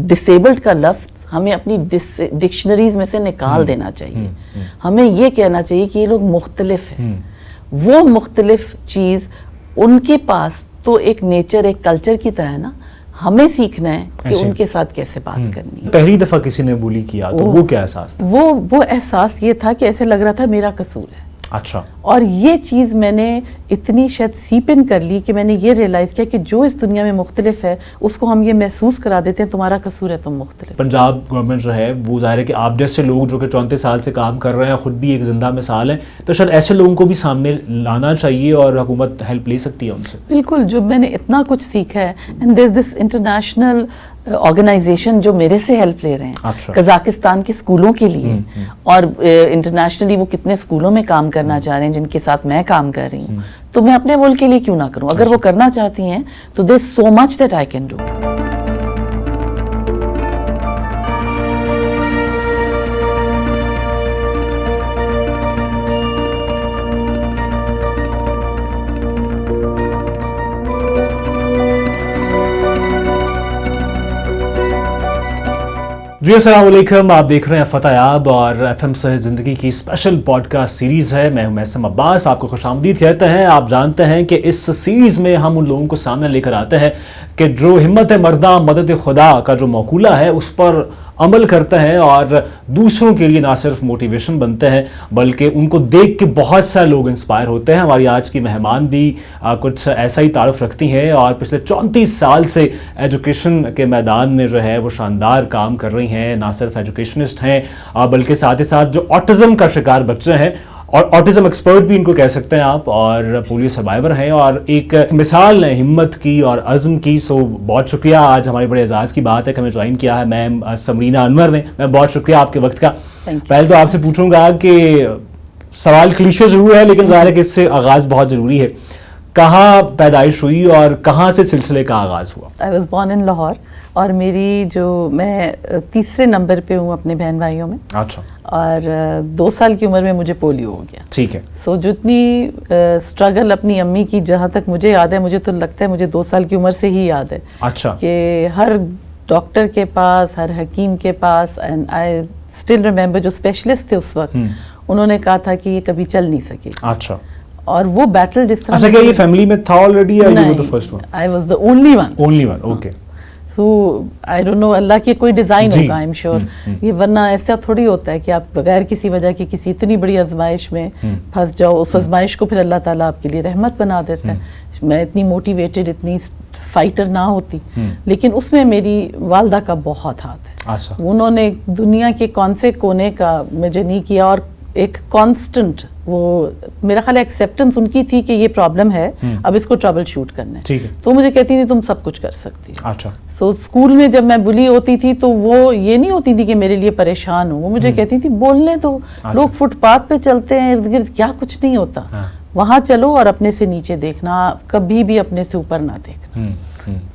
Disabled کا لفظ ہمیں اپنی ڈکشنریز میں سے نکال دینا چاہیے. ہمیں یہ کہنا چاہیے کہ یہ لوگ مختلف ہیں. وہ مختلف چیز ان کے پاس تو ایک نیچر ایک کلچر کی طرح ہے نا, ہمیں سیکھنا ہے کہ ان کے ساتھ کیسے بات کرنی ہے. پہلی دفعہ کسی نے بولی کیا تو وہ کیا احساس تھا؟ وہ احساس یہ تھا کہ ایسے لگ رہا تھا میرا قصور ہے. اچھا. اور یہ چیز میں نے اتنی شاید سیپ ان کر لی کہ میں نے یہ ریئلائز کیا کہ جو اس دنیا میں مختلف ہے اس کو ہم یہ محسوس کرا دیتے ہیں تمہارا قصور ہے تم مختلف. پنجاب گورنمنٹ جو ہے وہ ظاہر ہے کہ آپ جیسے لوگ جو کہ 34 سال سے کام کر رہے ہیں خود بھی ایک زندہ مثال ہے, تو شاید ایسے لوگوں کو بھی سامنے لانا چاہیے اور حکومت ہیلپ لے سکتی ہے ان سے. بالکل, جو میں نے اتنا کچھ سیکھا ہے and there is this international organization جو میرے سے ہیلپ لے رہے ہیں قزاقستان کے اسکولوں کے لیے, اور انٹرنیشنلی وہ کتنے اسکولوں میں کام کرنا چاہ رہے ہیں جن کے ساتھ میں کام کر رہی ہوں, تو میں اپنے ملک کے لیے کیوں نہ کروں. اگر وہ کرنا چاہتی ہیں تو there is so much that I can do. جی السلام علیکم, آپ دیکھ رہے ہیں فتح یاب اور ایف ایم صحت زندگی کی اسپیشل پوڈ کاسٹ سیریز ہے. میں ہوں محسن عباس, آپ کو خوش آمدید کہتے ہیں. آپ جانتے ہیں کہ اس سیریز میں ہم ان لوگوں کو سامنے لے کر آتے ہیں کہ جو ہمت مرداں مدد خدا کا جو مقولہ ہے اس پر عمل کرتے ہیں اور دوسروں کے لیے نہ صرف موٹیویشن بنتے ہیں بلکہ ان کو دیکھ کے بہت سارے لوگ انسپائر ہوتے ہیں. ہماری آج کی مہمان بھی کچھ ایسا ہی تعارف رکھتی ہیں اور پچھلے 34 سال سے ایجوکیشن کے میدان میں جو ہے وہ شاندار کام کر رہی ہیں. نہ صرف ایجوکیشنسٹ ہیں بلکہ ساتھ ہی ساتھ جو آٹزم کا شکار بچے ہیں, اور آٹزم ایکسپرٹ بھی ان کو کہہ سکتے ہیں آپ, اور پولیو سروائیور ہیں اور ایک مثال ہے ہمت کی اور عزم کی. سو بہت شکریہ, آج ہمارے بڑے اعزاز کی بات ہے کہ ہمیں جوائن کیا ہے میم سمرینہ انور نے. میں بہت شکریہ آپ کے وقت کا. پہلے تو آپ سے پوچھوں گا کہ سوال کلیشے ضرور ہے لیکن ظاہر ہے کہ اس سے آغاز بہت ضروری ہے. کہاں پیدائش ہوئی اور کہاں سے سلسلے کا آغاز ہوا؟ I was born in Lahore, اور میری میں تیسرے نمبر پہ ہوں اپنے بہن بھائیوں میں. اچھا. اور 2 سال کی عمر میں مجھے پولیو ہو گیا. ٹھیک ہے. سو جتنی اسٹرگل اپنی امی کی جہاں تک مجھے یاد ہے, مجھے تو لگتا ہے مجھے 2 سال کی عمر سے ہی یاد ہے. اچھا. کہ ہر ڈاکٹر کے پاس, ہر حکیم کے پاس, اینڈ آئی اسٹل ریمبر جو اسپیشلسٹ تھے اس وقت انہوں نے کہا تھا کہ یہ کبھی چل نہیں سکے. اچھا. اور وہ بیٹل جس طرح. اچھا, کیا یہ فیملی میں تھا آلریڈی یا یہ تو first one? I was the only one. Only one, okay. So I don't know, اللہ کی کوئی ڈیزائن ہوگا I'm sure. یہ ورنہ ایسا تھوڑی ہوتا ہے کہ آپ بغیر کسی وجہ کی کسی اتنی بڑی آزمائش میں پھنس جاؤ, اس آزمائش کو پھر اللہ تعالیٰ آپ کے لیے رحمت بنا دیتا ہے. میں اتنی موٹیویٹڈ, اتنی فائٹر نہ ہوتی, لیکن اس میں میری والدہ کا بہت ہاتھ ہے. انہوں نے دنیا کے کون سے کونے کا مجھے نہیں کیا, اور ایک کانسٹنٹ وہ میرا خیال ایکسیپٹنس ان کی تھی کہ یہ پرابلم ہے, اب اس کو ٹربل شوٹ کرنا ہے. تو مجھے کہتی تھی تم سب کچھ کر سکتی. اچھا. سو اسکول میں جب میں بلی ہوتی تھی تو وہ یہ نہیں ہوتی تھی کہ میرے لیے پریشان ہوں, وہ مجھے کہتی تھی بولنے دو, لوگ فٹ پاتھ پہ چلتے ہیں ارد گرد, کیا کچھ نہیں ہوتا, وہاں چلو اور اپنے سے نیچے دیکھنا, کبھی بھی اپنے سے اوپر نہ دیکھنا.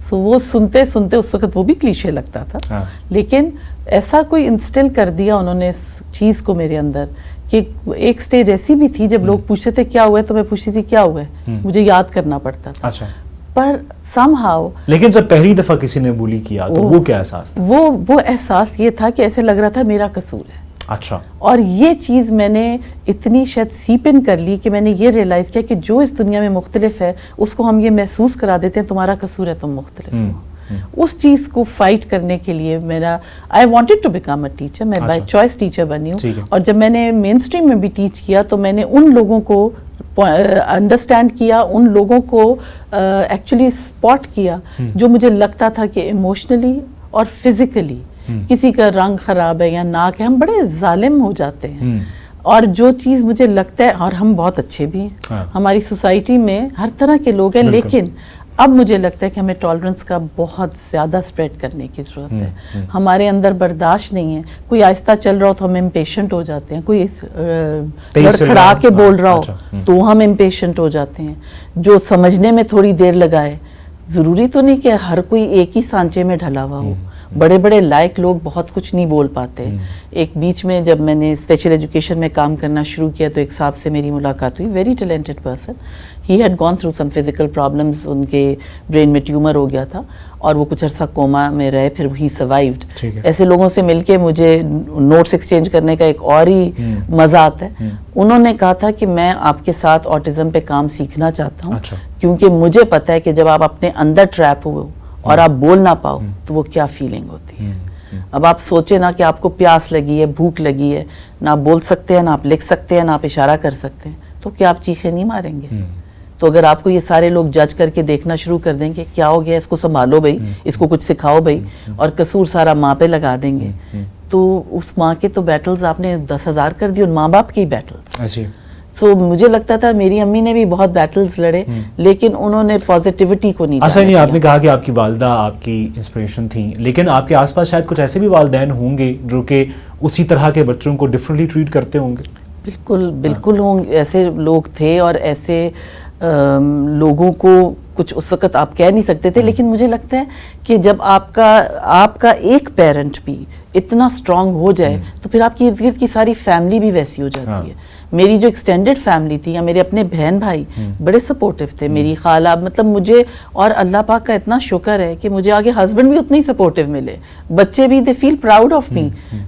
تو وہ سنتے سنتے اس وقت وہ بھی کلیشے لگتا تھا, لیکن ایسا کوئی انسٹل کر دیا انہوں نے اس چیز کو میرے اندر کہ ایک سٹیج ایسی بھی تھی جب لوگ پوچھتے تھے کیا ہوا ہے, تو میں پوچھتی تھی کیا ہوا ہے, مجھے یاد کرنا پڑتا تھا. اچھا. پر سم ہاؤ, لیکن جب پہلی دفعہ کسی نے بولی کیا تو وہ کیا احساس تھا؟ وہ احساس یہ تھا کہ ایسے لگ رہا تھا میرا قصور ہے. اچھا. اور یہ چیز میں نے اتنی شاید سیپ ان کر لی کہ میں نے یہ ریئلائز کیا کہ جو اس دنیا میں مختلف ہے اس کو ہم یہ محسوس کرا دیتے ہیں تمہارا قصور ہے تم مختلف ہو. اس چیز کو فائٹ کرنے کے لیے میرا I wanted to become a teacher, میں بائی چوائس ٹیچر بنی ہوں. اور جب میں نے مین اسٹریم میں بھی ٹیچ کیا تو میں نے ان لوگوں کو انڈرسٹینڈ کیا, ان لوگوں کو ایکچولی اسپاٹ کیا جو مجھے لگتا تھا کہ ایموشنلی اور فزیکلی کسی کا رنگ خراب ہے یا ناک ہے, ہم بڑے ظالم ہو جاتے ہیں. اور جو چیز مجھے لگتا ہے, اور ہم بہت اچھے بھی ہیں, ہماری سوسائٹی میں ہر طرح کے لوگ ہیں, لیکن اب مجھے لگتا ہے کہ ہمیں ٹالرنس کا بہت زیادہ اسپریڈ کرنے کی ضرورت ہے. ہمارے اندر برداشت نہیں ہے, کوئی آہستہ چل رہا ہو تو ہم امپیشنٹ ہو جاتے ہیں, کوئی لڑکھڑا کے بول رہا ہو تو ہم امپیشنٹ ہو جاتے ہیں. جو سمجھنے میں تھوڑی دیر لگائے, ضروری تو نہیں کہ ہر کوئی ایک ہی سانچے میں ڈھلا ہوا ہو. بڑے بڑے لائق لوگ بہت کچھ نہیں بول پاتے. ایک بیچ میں جب میں نے اسپیشل ایجوکیشن میں کام کرنا شروع کیا تو ایک صاحب سے میری ملاقات ہوئی, very talented person. He had gone through some physical problems, ان کے برین میں ٹیومر ہو گیا تھا اور وہ کچھ عرصہ کوما میں رہے, پھر ہی سروائیوڈ. ایسے لوگوں سے مل کے مجھے نوٹس ایکسچینج کرنے کا ایک اور ہی مزہ آتا ہے. انہوں نے کہا تھا کہ میں آپ کے ساتھ آٹزم پہ کام سیکھنا چاہتا ہوں, کیونکہ مجھے پتا ہے کہ جب آپ اپنے اندر ٹریپ ہوئے اور آپ بول نہ پاؤ تو وہ کیا فیلنگ ہوتی ہے. اب آپ سوچیں نا کہ آپ کو پیاس لگی ہے, بھوک لگی ہے, نہ آپ بول سکتے ہیں, نہ آپ لکھ سکتے ہیں, نہ آپ اشارہ کر سکتے ہیں, تو کیا آپ چیخیں نہیں ماریں گے؟ تو اگر آپ کو یہ سارے لوگ جج کر کے دیکھنا شروع کر دیں گے کیا ہو گیا, اس کو سنبھالو بھائی, اس کو کچھ سکھاؤ بھائی, اور قصور سارا ماں پہ لگا دیں گے, تو اس ماں کے تو بیٹلز آپ نے 10,000 کر دی, ان ماں باپ کی بیٹلز. سو مجھے لگتا تھا میری امی نے بھی بہت بیٹلز لڑے, لیکن انہوں نے پازیٹیوٹی کو نہیں. ایسا نہیں, آپ نے کہا کہ آپ کی والدہ آپ کی انسپریشن تھیں, لیکن آپ کے آس پاس شاید کچھ ایسے بھی والدین ہوں گے جو کہ اسی طرح کے بچوں کو ڈفرینٹلی ٹریٹ کرتے ہوں گے. بالکل بالکل ہوں, ایسے لوگ تھے, اور ایسے لوگوں کو کچھ اس وقت آپ کہہ نہیں سکتے تھے. لیکن مجھے لگتا ہے کہ جب آپ کا ایک پیرنٹ بھی اتنا اسٹرانگ ہو جائے تو پھر آپ کی ارد گرد کی ساری فیملی بھی ویسی ہو جاتی ہے. میری جو ایکسٹینڈڈ فیملی تھی, یا میرے اپنے بہن بھائی بڑے سپورٹیو تھے, میری خالہ, مطلب مجھے, اور اللہ پاک کا اتنا شکر ہے کہ مجھے آگے ہسبینڈ بھی اتنے ہی سپورٹیو ملے, بچے بھی, دے فیل پراؤڈ آف می.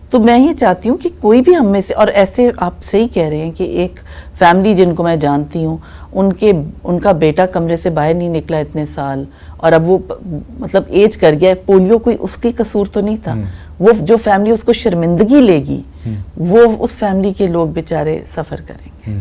تو میں یہ چاہتی ہوں کہ کوئی بھی ہم میں سے, اور ایسے آپ صحیح کہہ رہے ہیں کہ ایک فیملی جن کو میں جانتی ہوں, ان کا بیٹا کمرے سے باہر نہیں نکلا اتنے سال, اور اب وہ مطلب ایج کر گیا ہے, پولیو کوئی اس کی قصور تو نہیں تھا. وہ جو فیملی اس کو شرمندگی لے گی, وہ اس فیملی کے لوگ بیچارے سفر کریں گے.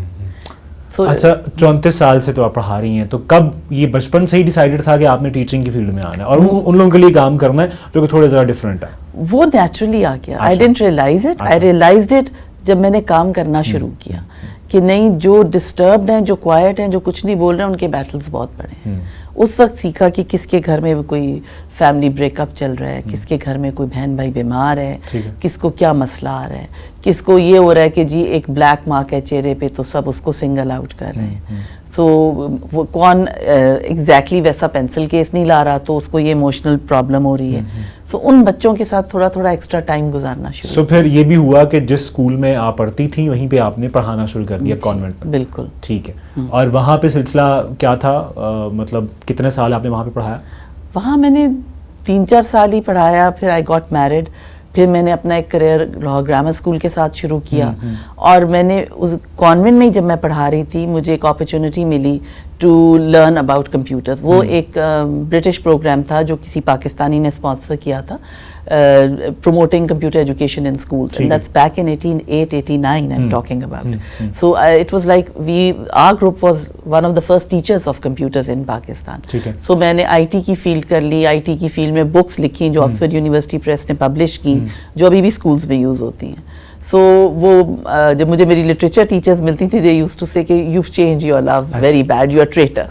اچھا, 34 سال سے تو آپ پڑھا رہی ہیں, تو کب یہ بچپن سے ہی ڈیسائیڈڈ تھا کہ آپ نے ٹیچنگ کی فیلڈ میں آنا ہے اور ان لوگوں کے لیے کام کرنا ہے جو کہ تھوڑے ذرا ڈفرینٹ ہے؟ وہ نیچرلی آ گیا. I didn't realize it, I realized it جب میں نے کام کرنا شروع کیا کہ نہیں, جو ڈسٹربڈ ہیں, جو کوائٹ ہیں, جو کچھ نہیں بول رہے ہیں, ان کے بیٹلز بہت بڑے ہیں. اس وقت سیکھا کہ کس کے گھر میں کوئی فیملی بریک اپ چل رہا ہے, کس کے گھر میں کوئی بہن بھائی بیمار ہے, کس کو کیا مسئلہ آ رہا ہے, کس کو یہ ہو رہا ہے کہ جی ایک بلیک مارک ہے چہرے پہ تو سب اس کو سنگل آؤٹ کر رہے ہیں. سو وہ کون ایگزیکٹلی ویسا پینسل کیس نہیں لا رہا تو اس کو یہ ایموشنل پرابلم ہو رہی ہے. سو ان بچوں کے ساتھ تھوڑا تھوڑا ایکسٹرا ٹائم گزارنا شروع. سو پھر یہ بھی ہوا کہ جس اسکول میں آپ پڑھتی تھیں وہیں پہ آپ نے پڑھانا شروع کر دیا, کانوینٹ میں؟ بالکل. ٹھیک ہے. اور وہاں پہ سلسلہ کیا تھا, مطلب کتنے سال آپ نے وہاں پہ پڑھایا؟ وہاں میں نے 3-4 سال ہی پڑھایا, پھر آئی گاٹ میرڈ, پھر میں نے اپنا ایک کریئر لاہور گرامر اسکول کے ساتھ شروع کیا. اور میں نے اس کانوینٹ میں جب میں پڑھا رہی تھی مجھے ایک اپرچونٹی ملی ٹو لرن اباؤٹ کمپیوٹرز. وہ ایک برٹش پروگرام تھا جو کسی پاکستانی نے اسپانسر کیا تھا, promoting computer education in schools, and that's back in 1989 I'm talking about. So it was like our group was one of the first teachers of computers in Pakistan. So میں نے IT کی field کر لی, IT کی field میں books لکھی جو Oxford university press نے پبلش کی, جو ابھی بھی اسکولز میں یوز ہوتی ہیں. سو وہ جب مجھے میری لٹریچر ٹیچرز ملتی تھی, they used to say کہ you've changed your love very bad, you are traitor.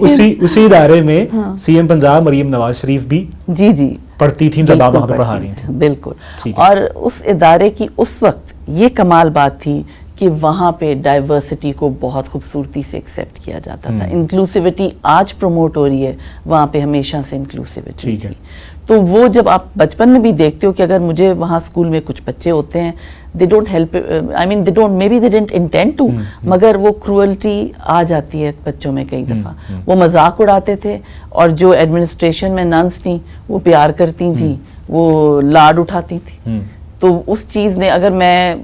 اسی ادارے میں سی ایم پنجاب مریم نواز شریف بھی جی پڑھتی تھیں جب آپ وہاں پہ پڑھا رہی تھیں؟ بالکل. اور اس ادارے کی اس وقت یہ کمال بات تھی کہ وہاں پہ ڈائیورسٹی کو بہت خوبصورتی سے ایکسیپٹ کیا جاتا تھا. انکلوسیوٹی آج پروموٹ ہو رہی ہے, وہاں پہ ہمیشہ سے انکلوسیوٹی تھی. تو وہ جب آپ بچپن میں بھی دیکھتے ہو کہ اگر مجھے وہاں اسکول میں کچھ بچے ہوتے ہیں, they don't help, I mean they don't, maybe they didn't intend to, مگر وہ کروئلٹی آ جاتی ہے بچوں میں کئی دفعہ. وہ مذاق اڑاتے تھے, اور جو ایڈمنسٹریشن میں ننس تھیں وہ پیار کرتی تھیں, وہ لاڈ اٹھاتی تھیں. تو اس چیز نے, اگر میں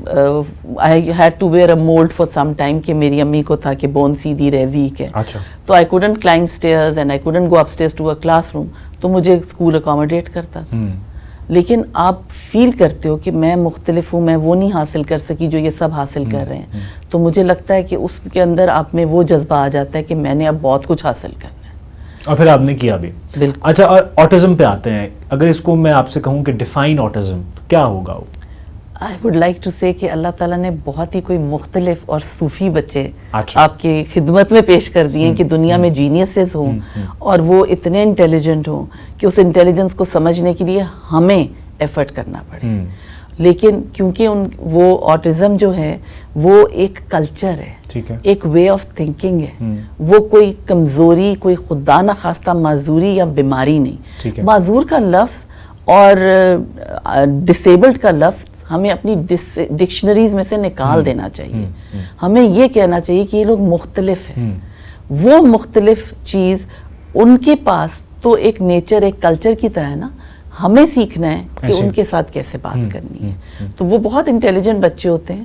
I had to wear a mold for some time کہ میری امی کو تھا کہ بون سیدھی رہ, ویک ہے, تو I couldn't climb stairs and I couldn't go upstairs to a classroom, تو مجھے اسکول اکاموڈیٹ کرتا تھا. لیکن آپ فیل کرتے ہو کہ میں مختلف ہوں, میں وہ نہیں حاصل کر سکی جو یہ سب حاصل کر رہے ہیں, تو مجھے لگتا ہے کہ اس کے اندر آپ میں وہ جذبہ آ جاتا ہے کہ میں نے اب بہت کچھ حاصل کرنا ہے, اور پھر آپ نے کیا بھی. بالکل. اچھا, اور آٹزم پہ آتے ہیں. اگر اس کو میں آپ سے کہوں کہ ڈیفائن آٹزم, کیا ہوگا وہ؟ I would like to say کہ اللہ تعالیٰ نے بہت ہی کوئی مختلف اور صوفی بچے آپ کی خدمت میں پیش کر دیے کہ دنیا میں جینیسز ہوں, اور وہ اتنے انٹیلیجنٹ ہوں کہ اس انٹیلیجنس کو سمجھنے کے لیے ہمیں ایفرٹ کرنا پڑے. لیکن کیونکہ وہ آٹزم جو ہے وہ ایک کلچر ہے, ایک وے آف تھنکنگ ہے, وہ کوئی کمزوری, کوئی خدا نخواستہ معذوری یا بیماری نہیں. معذور کا لفظ اور ڈسیبلڈ کا لفظ ہمیں اپنی ڈکشنریز میں سے نکال دینا چاہیے. ہمیں یہ کہنا چاہیے کہ یہ لوگ مختلف ہیں. وہ مختلف چیز ان کے پاس تو ایک نیچر ایک کلچر کی طرح ہے نا, ہمیں سیکھنا ہے کہ ان کے ساتھ کیسے بات کرنی ہے. تو وہ بہت انٹیلیجنٹ بچے ہوتے ہیں,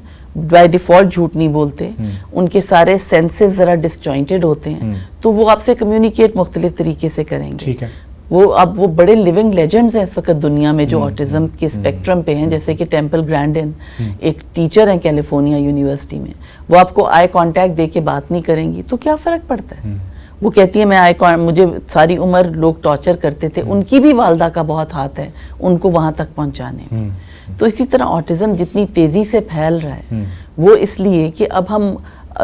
بائی ڈیفالٹ جھوٹ نہیں بولتے, ان کے سارے سینسز ذرا ڈسجوائنٹڈ ہوتے ہیں, تو وہ آپ سے کمیونیکیٹ مختلف طریقے سے کریں گے. وہ بڑے لیونگ لیجنڈز ہیں اس وقت دنیا میں جو آٹزم کے اسپیکٹرم پہ ہیں, جیسے کہ ٹیمپل گرانڈن ایک ٹیچر ہیں کیلیفورنیا یونیورسٹی میں. وہ آپ کو آئی کانٹیکٹ دے کے بات نہیں کریں گی تو کیا فرق پڑتا ہے. وہ کہتی ہے مجھے ساری عمر لوگ ٹارچر کرتے تھے, ان کی بھی والدہ کا بہت ہاتھ ہے ان کو وہاں تک پہنچانے میں. تو اسی طرح آٹزم جتنی تیزی سے پھیل رہا ہے وہ اس لیے کہ اب ہم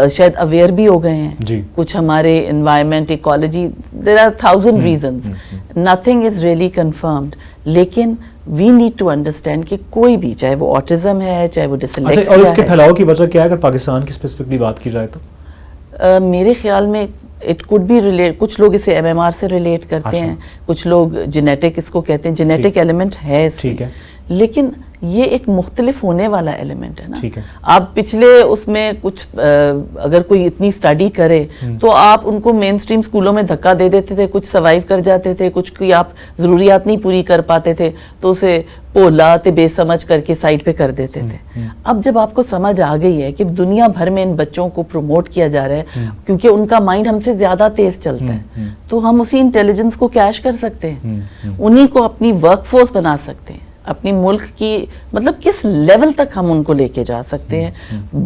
شاید اویئر بھی ہو گئے ہیں, کچھ ہمارے environment ecology, there are 1000 reasons, nothing is really confirmed, لیکن وی نیڈ ٹو انڈرسٹینڈ کہ کوئی بھی, چاہے وہ آٹزم ہے چاہے وہ ڈسلیکسیا ہے. اور اس کے پھیلاؤ کی وجہ کیا ہے اگر پاکستان کی اسپیسیفکلی بات کی جائے تو؟ میرے خیال میں اٹ کوڈ بی ریلیٹ, کچھ لوگ اسے MMR سے ریلیٹ کرتے ہیں, کچھ لوگ جینیٹک اس کو کہتے ہیں, جینیٹک ایلیمنٹ ہے اس میں, لیکن یہ ایک مختلف ہونے والا ایلیمنٹ ہے نا. آپ پچھلے اس میں کچھ اگر کوئی اتنی اسٹڈی کرے تو آپ ان کو مین اسٹریم اسکولوں میں دھکا دے دیتے تھے, کچھ سروائیو کر جاتے تھے, کچھ کی آپ ضروریات نہیں پوری کر پاتے تھے تو اسے پولا بے سمجھ کر کے سائڈ پہ کر دیتے تھے. اب جب آپ کو سمجھ آ گئی ہے کہ دنیا بھر میں ان بچوں کو پروموٹ کیا جا رہا ہے کیونکہ ان کا مائنڈ ہم سے زیادہ تیز چلتا ہے, تو ہم اسی انٹیلیجنس کو کیش کر سکتے ہیں, انہی کو اپنی ورک فورس بنا سکتے ہیں, اپنی ملک کی مطلب کس لیول تک ہم ان کو لے کے جا سکتے ہیں,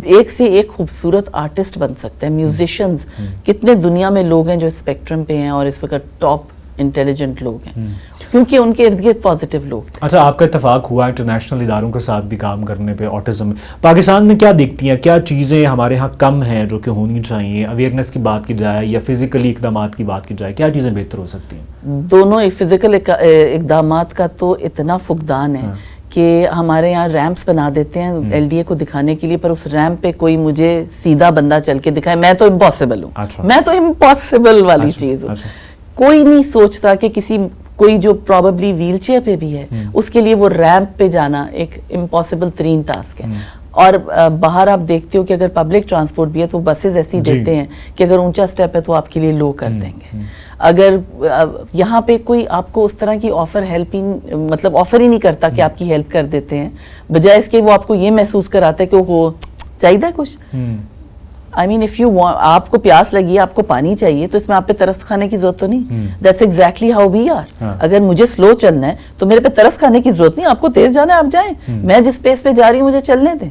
ایک سے ایک خوبصورت آرٹسٹ بن سکتے ہیں. میوزیشنز کتنے دنیا میں لوگ ہیں جو اسپیکٹرم پہ ہیں اور اس وقت ٹاپ انٹیلیجنٹ لوگ ہیں کیونکہ ان کے ارد گرد پازیٹیو لوگ تھے. اچھا, آپ کا اتفاق ہوا انٹرنیشنل اداروں کے ساتھ بھی کام کرنے پہ آٹزم میں. پاکستان میں کیا دیکھتی ہیں, کیا چیزیں ہمارے ہاں کم ہیں جو کہ ہونی چاہیے؟ اویئرنیس کی بات کی جائے یا فزیکلی اقدامات کی بات کی جائے, کیا چیزیں بہتر ہو سکتی ہیں؟ دونوں. فزیکل اقدامات کا تو اتنا فقدان ہے کہ ہمارے یہاں ریمپس بنا دیتے ہیں LDA کو دکھانے کے لیے, پر اس ریمپ پہ کوئی مجھے سیدھا بندہ چل کے دکھائے, میں تو امپاسبل ہوں, میں تو امپاسبل والی چیز ہوں. کوئی نہیں سوچتا کہ کوئی جو پروبیبلی ویل چیئر پہ بھی ہے اس کے لیے وہ ریمپ پہ جانا ایک امپاسبل ترین ٹاسک ہے. اور باہر آپ دیکھتے ہو کہ اگر پبلک ٹرانسپورٹ بھی ہے تو بسز ایسی دیتے ہیں کہ اگر اونچا سٹیپ ہے تو آپ کے لیے لو کر دیں گے. اگر یہاں پہ کوئی آپ کو اس طرح کی آفر ہی نہیں کرتا کہ آپ کی ہیلپ کر دیتے ہیں, بجائے اس کے وہ آپ کو یہ محسوس کراتا ہے کہ وہ چاہیے کچھ. I mean, if you want, آپ کو پیاس لگی ہے, آپ کو پانی چاہیے, تو اس میں آپ پہ ترس کھانے کی ضرورت تو نہیں. That's exactly how we are. اگر مجھے سلو چلنا ہے تو میرے پہ ترس کھانے کی ضرورت نہیں, آپ کو تیز جانا ہے آپ جائیں, میں جس پیس پہ جا رہی ہوں مجھے چلنے دیں.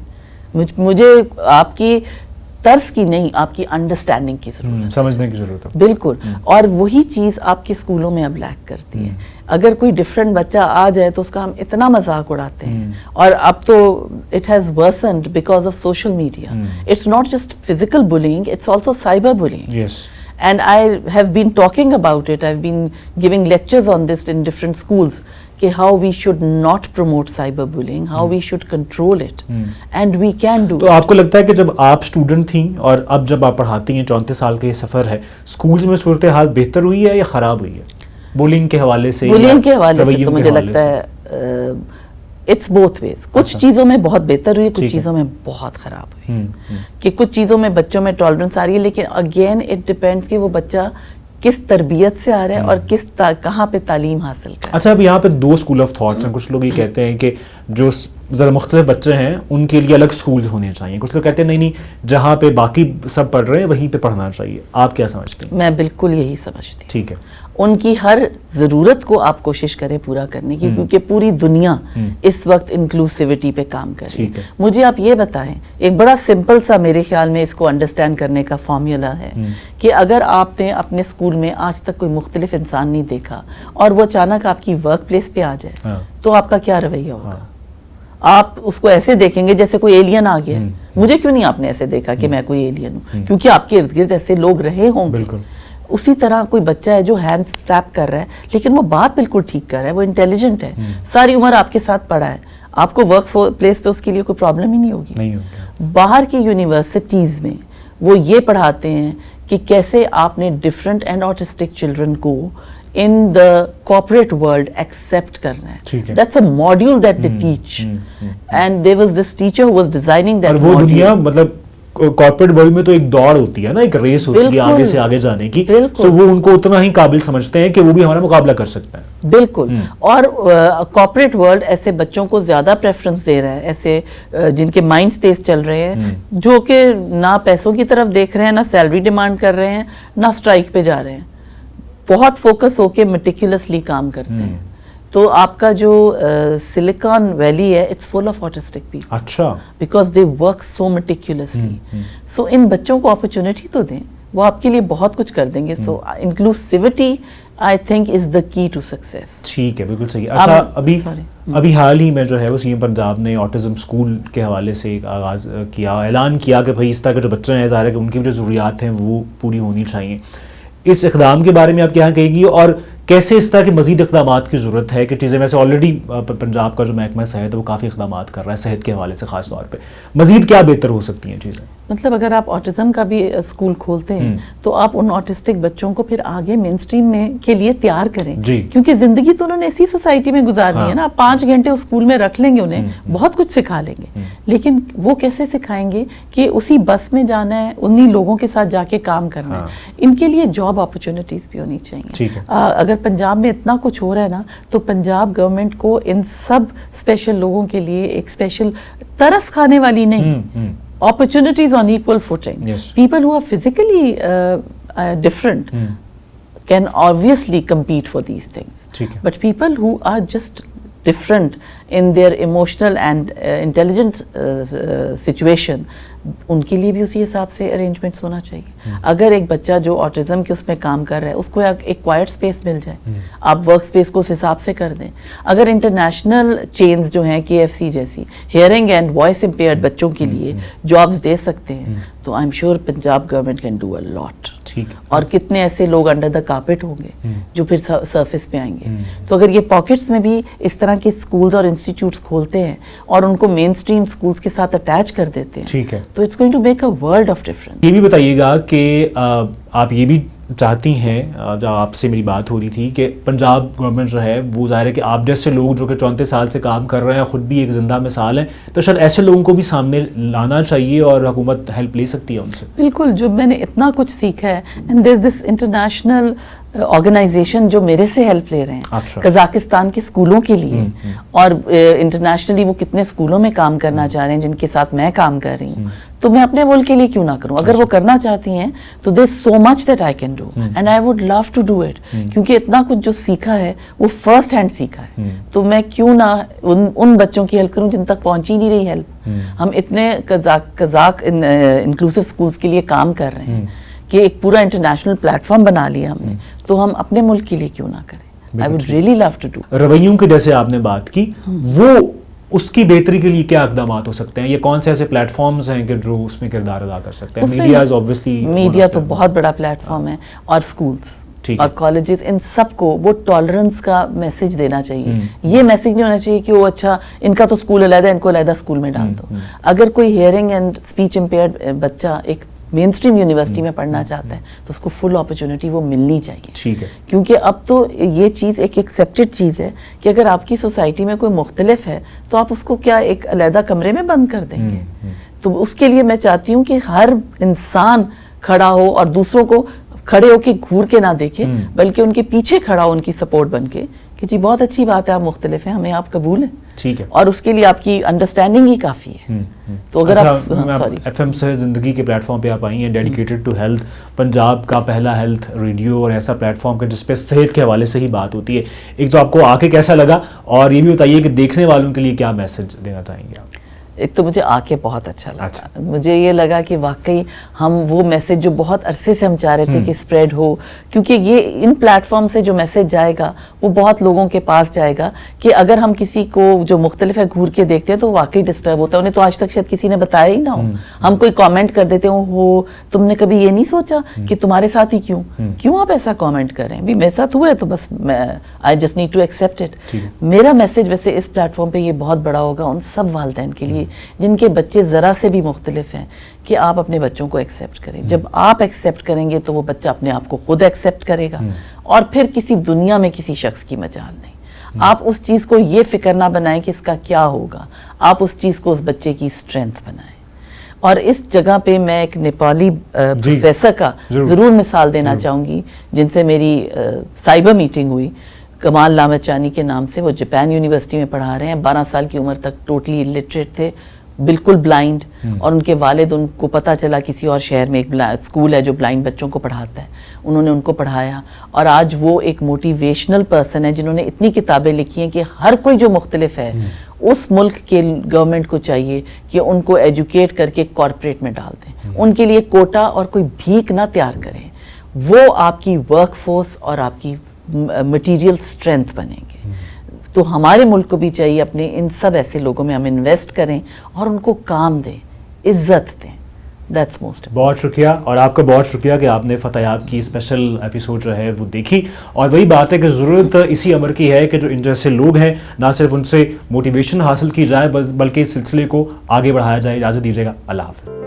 مجھے آپ کی ترس کی نہیں, آپ کی انڈرسٹینڈنگ کی ضرورت ہے, سمجھنے کی ضرورت ہے. بالکل. اور وہی چیز آپ کے اسکولوں میں اب لیک کرتی ہے. اگر کوئی ڈفرینٹ بچہ آ جائے تو اس کا ہم اتنا مذاق اڑاتے ہیں, اور اب تو it has worsened because of social media. It's not just physical bullying, it's also cyber bullying. And I have been talking about it. I've been giving lectures on this in different schools کہ how we should not promote cyberbullying, how we should control it, and we can do. تو آپ کو لگتا ہے کہ جب آپ student تھیں اور اب جب آپ پڑھاتی ہیں, 34 سال کا یہ سفر ہے, اسکولز میں صورتحال بہتر ہوئی ہے یا خراب ہوئی ہے بولنگ کے حوالے سے؟ بولنگ کے حوالے سے تو مجھے لگتا ہے اٹس بوتھ ویز. کچھ چیزوں میں بہت بہتر ہوئی, کچھ چیزوں میں بہت خراب ہوئی. کہ کچھ چیزوں میں بچوں میں ٹالرنس آ رہی ہے, لیکن اگین اٹ ڈپینڈس کہ وہ بچہ کس تربیت سے آ رہا ہے اور کہاں پہ تعلیم حاصل کر. اچھا, اب یہاں پہ دو اسکول آف تھاٹس ہیں. کچھ لوگ یہ کہتے ہیں کہ جو ذرا مختلف بچے ہیں ان کے لیے الگ اسکول ہونے چاہیے. کچھ لوگ کہتے ہیں نہیں, جہاں پہ باقی سب پڑھ رہے ہیں وہیں پہ پڑھنا چاہیے. آپ کیا سمجھتے ہیں؟ میں بالکل یہی سمجھتی ہوں. ٹھیک ہے, ان کی ہر ضرورت کو آپ کوشش کریں پورا کرنے کی, کیونکہ پوری دنیا اس وقت انکلوسیوٹی پہ کام کر رہی ہے. مجھے آپ یہ بتائیں, ایک بڑا سمپل سا میرے خیال میں اس کو انڈرسٹینڈ کرنے کا فارمولا ہے کہ اگر آپ نے اپنے اسکول میں آج تک کوئی مختلف انسان نہیں دیکھا اور وہ اچانک آپ کی ورک پلیس پہ آ جائے تو آپ کا کیا رویہ ہوگا؟ آپ اس کو ایسے دیکھیں گے جیسے کوئی ایلین آ گیا. مجھے کیوں نہیں آپ نے ایسے دیکھا کہ میں کوئی ایلین ہوں؟ کیونکہ آپ کے ارد گرد ایسے لوگ رہے ہوں گے. اسی طرح کوئی بچہ ہے جو ہینڈ فلیپ کر رہا ہے لیکن وہ بات بالکل ٹھیک کر رہا ہے, وہ انٹیلیجنٹ ہے, ساری عمر آپ کے ساتھ پڑھا ہے, آپ کو ورک پلیس پہ اس کے لیے کوئی پرابلم ہی نہیں ہوگی. باہر کی یونیورسٹیز میں وہ یہ پڑھاتے ہیں کہ کیسے آپ نے ڈفرینٹ اینڈ آٹسٹک چلڈرن کو in the corporate world accept karna ٹھیک ہے. hai. That's a module that they teach. And there was this teacher who was designing that اور وہ module. دنیا مطلب کارپوریٹ ورلڈ میں تو ایک دوڑ ہوتی ہے نا, ایک ریس ہوتی ہے آگے سے آگے جانے کی, سو وہ ان کو اتنا ہی قابل سمجھتے ہیں کہ وہ بھی ہمارا مقابلہ کر سکتا ہے. بالکل. اور کارپوریٹ ورلڈ ایسے بچوں کو زیادہ پریفرنس دے رہا ہے, ایسے جن کے مائنڈز تیز چل رہے ہیں, جو کہ نہ پیسوں کی طرف دیکھ رہے ہیں, نہ سیلری ڈیمانڈ کر رہے ہیں, نہ اسٹرائک پہ جا رہے ہیں, بہت فوکس ہو کے میٹیکولسلی کام کرتے ہیں. تو آپ کا جو سلیکان ویلی ہے, it's full of autistic people. اچھا. Because they work so meticulously. So ان بچوں کو اپرچونٹی تو دیں, وہ آپ کے لیے بہت کچھ کر دیں گے. سو انکلوسیوٹی آئی تھنک از دا کی ٹو سکسیس. ٹھیک ہے, بالکل صحیح. اچھا, ابھی حال ہی میں جو ہے وہ سی ایم پنجاب نے آٹزم اسکول کے حوالے سے ایک آغاز کیا, اعلان کیا کہ بھائی اس طرح کے جو بچے ہیں, ظاہر ہے کہ ان کی جو ضروریات ہیں وہ پوری ہونی چاہیے. اس اقدام کے بارے میں آپ کیا کہیں گی, اور کیسے اس طرح کے مزید اقدامات کی ضرورت ہے کہ چیزیں, ویسے آلریڈی پنجاب کا جو محکمہ صحت ہے وہ کافی اقدامات کر رہا ہے صحت کے حوالے سے, خاص طور پہ مزید کیا بہتر ہو سکتی ہیں چیزیں؟ مطلب اگر آپ آٹزم کا بھی اسکول کھولتے ہیں تو آپ ان آٹسٹک بچوں کو پھر آگے مین اسٹریم میں کے لیے تیار کریں, کیونکہ زندگی تو انہوں نے اسی سوسائٹی میں گزارنی ہے نا. آپ 5 گھنٹے اس اسکول میں رکھ لیں گے, انہیں بہت کچھ سکھا لیں گے, لیکن وہ کیسے سکھائیں گے کہ اسی بس میں جانا ہے, انہی لوگوں کے ساتھ جا کے کام کرنا ہے. ان کے لیے جاب اپرچونٹیز بھی ہونی چاہیے. اگر پنجاب میں اتنا کچھ ہو رہا ہے نا, تو پنجاب گورنمنٹ کو ان سب اسپیشل لوگوں کے لیے ایک اسپیشل ترس کھانے والی نہیں, opportunities on equal footing. Yes. People who are physically different can obviously compete for these things. But people who are just different in their emotional and intelligent situation, ان کے لیے بھی اسی حساب سے ارینجمنٹس ہونا چاہیے. اگر ایک بچہ جو آٹزم کے اس میں کام کر رہا ہے, اس کو ایک کوائٹ اسپیس مل جائے, آپ ورک اسپیس کو اس حساب سے کر دیں. اگر انٹرنیشنل چینز جو ہیں KFC جیسی ہیئرنگ اینڈ وائس امپیئرڈ بچوں کے لیے جابس دے سکتے ہیں, تو I am sure Punjab government can do a lot. اور کتنے ایسے لوگ انڈر دا کارپیٹ ہوں گے جو پھر سرفیس پہ آئیں گے. تو اگر یہ پاکٹس میں بھی اس طرح کے اسکولز اور انسٹیٹیوٹس کھولتے ہیں اور ان کو مین اسٹریم اسکولس کے ساتھ اٹیچ کر دیتے ہیں, تو it's going to make a world of difference. یہ بھی بتائیے گا کہ آپ یہ بھی چاہتی ہیں, جب آپ سے میری بات ہو رہی تھی, کہ پنجاب گورنمنٹ جو ہے وہ ظاہر ہے کہ آپ جیسے لوگ جو کہ 34 سال سے کام کر رہے ہیں خود بھی ایک زندہ مثال ہیں, تو شاید ایسے لوگوں کو بھی سامنے لانا چاہیے اور حکومت ہیلپ لے سکتی ہے ان سے. بالکل. جو میں نے اتنا کچھ سیکھا ہے, and there is this international organization جو میرے سے ہیلپ لے رہے ہیں قزاقستان کے اسکولوں کے لیے, اور انٹرنیشنلی وہ کتنے اسکولوں میں کام کرنا چاہ رہے ہیں جن کے ساتھ میں کام کر رہی ہوں. تو میں اپنے ملک کے لیے کیوں نہ کروں؟ اگر وہ کرنا چاہتی ہیں تو there is so much that I can do, and I would love to do it, کیونکہ اتنا کچھ جو سیکھا ہے وہ فرسٹ ہینڈ سیکھا ہے. تو میں کیوں نہ ان بچوں کی ہیلپ کروں جن تک پہنچ ہی نہیں رہی ہیلپ. ہم اتنے قزاق انکلوسیو اسکولس کے لیے کام کر رہے ہیں کہ ایک پورا انٹرنیشنل پلیٹ فارم بنا لیا ہم نے, تو ہم اپنے ملک کے لیے کیوں نہ کریں. I would really love to do. رویوں کی جیسے آپ نے بات کی, وہ اس کی بہتری کے لیے کیا اقدامات ہو سکتے ہیں, یہ کون سے ایسے پلیٹ فارمز ہیں کہ جو اس میں کردار ادا کر سکتے ہیں؟ میڈیا تو بہت بڑا پلیٹ فارم ہے, اور اسکولس اور کالجز, ان سب کو وہ ٹالرنس کا میسج دینا چاہیے. یہ میسج نہیں ہونا چاہیے کہ وہ اچھا ان کا تو اسکول علیحدہ, ان کو علیحدہ اسکول میں ڈال دو. اگر کوئی ہیئرنگ اینڈ اسپیچ امپیئرڈ بچہ ایک مین اسٹریم یونیورسٹی میں پڑھنا چاہتا ہے تو اس کو فل اپرچونٹی وہ ملنی چاہیے. ٹھیک ہے. کیونکہ اب تو یہ چیز ایک ایکسیپٹڈ چیز ہے کہ اگر آپ کی سوسائٹی میں کوئی مختلف ہے تو آپ اس کو کیا ایک علیحدہ کمرے میں بند کر دیں گے؟ تو اس کے لیے میں چاہتی ہوں کہ ہر انسان کھڑا ہو اور دوسروں کو کھڑے ہو کے گھور کے نہ دیکھے, بلکہ ان کے پیچھے کھڑا ہو, ان کی سپورٹ بن کے, کہ جی بہت اچھی بات ہے, آپ مختلف ہیں, ہمیں آپ قبول ہیں. ٹھیک ہے. اور اس کے لیے آپ کی انڈرسٹینڈنگ ہی کافی ہے. تو اگر آپ FM سے زندگی کے پلیٹ فارم پہ آپ آئی ہیں, ڈیڈیکیٹڈ ٹو ہیلتھ, پنجاب کا پہلا ہیلتھ ریڈیو اور ایسا پلیٹ فارم کا جس پہ صحت کے حوالے سے ہی بات ہوتی ہے. ایک تو آپ کو آ کے کیسا لگا, اور یہ بھی بتائیے کہ دیکھنے والوں کے لیے کیا میسج دینا چاہیں گے آپ؟ ایک تو مجھے آ کے بہت اچھا لگا. مجھے یہ لگا کہ واقعی ہم وہ میسج جو بہت عرصے سے ہم چاہ رہے تھے کہ اسپریڈ ہو, کیونکہ یہ ان پلیٹ فارم سے جو میسج جائے گا وہ بہت لوگوں کے پاس جائے گا کہ اگر ہم کسی کو جو مختلف ہے گھور کے دیکھتے ہیں تو واقعی ڈسٹرب ہوتا ہے. انہیں تو آج تک شاید کسی نے بتایا ہی نہ ہو. ہم کوئی کامنٹ کر دیتے ہو, تم نے کبھی یہ نہیں سوچا کہ تمہارے ساتھ ہی کیوں آپ ایسا کامنٹ کر رہے ہیں؟ بھی میرے ساتھ ہوا ہے تو بس I just need to accept it. میرا میسج ویسے اس پلیٹ فارم پہ یہ بہت بڑا ہوگا ان سب والدین کے لیے چاہیے جن کے بچے ذرا سے بھی مختلف ہیں کہ آپ اپنے بچوں کو ایکسیپٹ کریں. جب آپ ایکسیپٹ کریں گے تو وہ بچہ اپنے آپ کو خود ایکسیپٹ کرے گا, اور پھر کسی دنیا میں کسی شخص کی مجال نہیں. آپ اس چیز کو یہ فکر نہ بنائیں کہ اس کا کیا ہوگا, آپ اس چیز کو اس بچے کی اسٹرینتھ بنائیں. اور اس جگہ پہ میں ایک نیپالی پروفیسر کا ضرور مثال دینا چاہوں گی جن سے میری سائبر میٹنگ ہوئی, کمال لامچانی کے نام سے. وہ جاپان یونیورسٹی میں پڑھا رہے ہیں, 12 سال کی عمر تک ٹوٹلی الٹریٹ تھے, بالکل بلائنڈ, اور ان کے والد, ان کو پتہ چلا کسی اور شہر میں ایک اسکول ہے جو بلائنڈ بچوں کو پڑھاتا ہے, انہوں نے ان کو پڑھایا, اور آج وہ ایک موٹیویشنل پرسن ہے جنہوں نے اتنی کتابیں لکھی ہیں کہ ہر کوئی جو مختلف ہے اس ملک کے گورنمنٹ کو چاہیے کہ ان کو ایجوکیٹ کر کے کارپوریٹ میں ڈال دیں, ان کے لیے کوٹا اور کوئی بھیک نہ تیار کریں. وہ آپ کی ورک فورس اور آپ کی مٹیریل اسٹرینتھ بنیں گے. تو ہمارے ملک کو بھی چاہیے اپنے ان سب ایسے لوگوں میں ہم انویسٹ کریں اور ان کو کام دیں, عزت دیں. That's most. بہت شکریہ, اور آپ کا بہت شکریہ کہ آپ نے فتح یاب کی اسپیشل ایپیسوڈ جو ہے وہ دیکھی. اور وہی بات ہے کہ ضرورت اسی امر کی ہے کہ جو ان جیسے لوگ ہیں نہ صرف ان سے موٹیویشن حاصل کی جائے بلکہ اس سلسلے کو آگے بڑھایا جائے. اجازت دیجیے گا, اللہ حافظ.